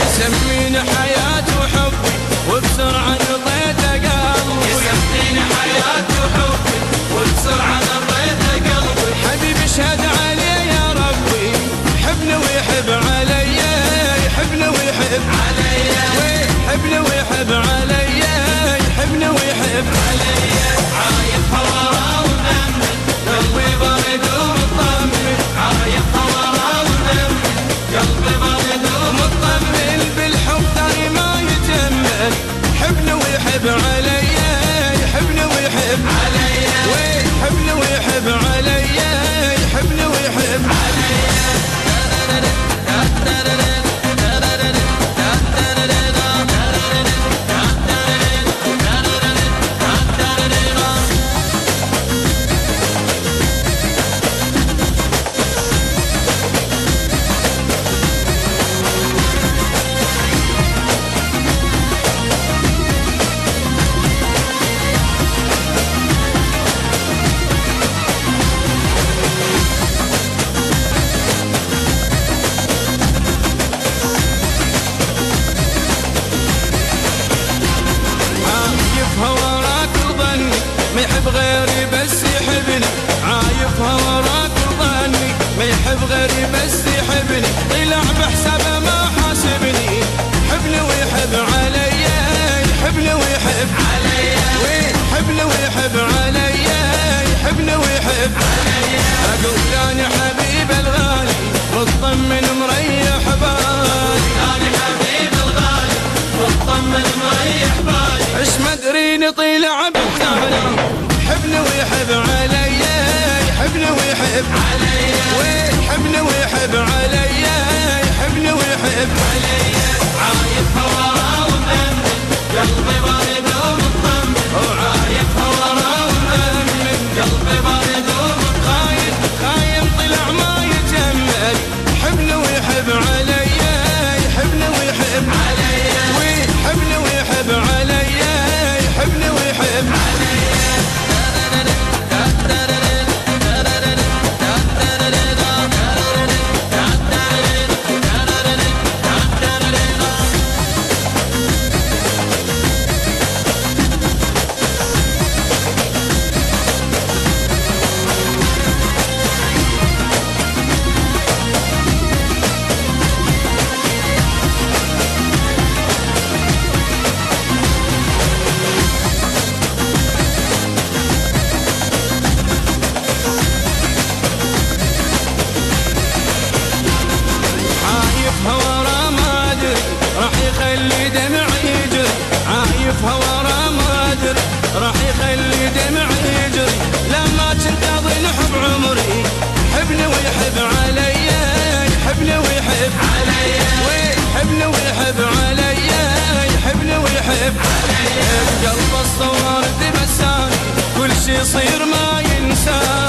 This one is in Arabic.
يسميني حياتي وحبي وبسرعة نطيته قلبي. يسميني حياتي وحبي وبسرعة نطيته قلبي. حبيبي اشهد عليه يا ربي يحبني ويحب علي، يحبني ويحب علي، يحبني ويحب علي، يحبني ويحب علي. عايف وراه ومأمن قلبي برد ومطمن، عايف وراه ومأمن قلبي برد ومطمن. بالحب ترى ما يتمن، يحبني ويحب علي، يحبني ويحب علي، يحبني ويحب علي، يحبني ويحب علي. ما يحب غيري بس يحبني، عايفها وراك وظني ما يحب غيري بس يحبني. طلع بحسابه ما حاسبني، يحبني ويحب علي، يحبني ويحب علي، ويحبني ويحب علي، يحبني ويحب علي. اقول انا حبيب الغالي مطمن مريح بالي، انا حبيب الغالي مطمن مريح بالي. ايش ما ادريني طلع بحسابه يحبني ويحب علي، يحبني ويحب علي، ويحبني ويحب علي، يحبني ويحب علي. عايف وراه ومأمن قلبي برد ومطمن، وعايف وراه ومأمن قلبي برد ومطمن. خاين طلع ما يتمل، يحبني ويحب علي، يحبني ويحب علي، ويحبني ويحب علي، يحبني ويحب علي. يخلي دمعي يجري، عايفها ورا ما ادري راح يخلي دمعي يجري. لما كنت اظن حب عمري يحبني ويحب علي، يحبني ويحب علي، ويحبني ويحب علي، يحبني ويحب علي. بقلب الصور بساني كل شي يصير ما ينساني.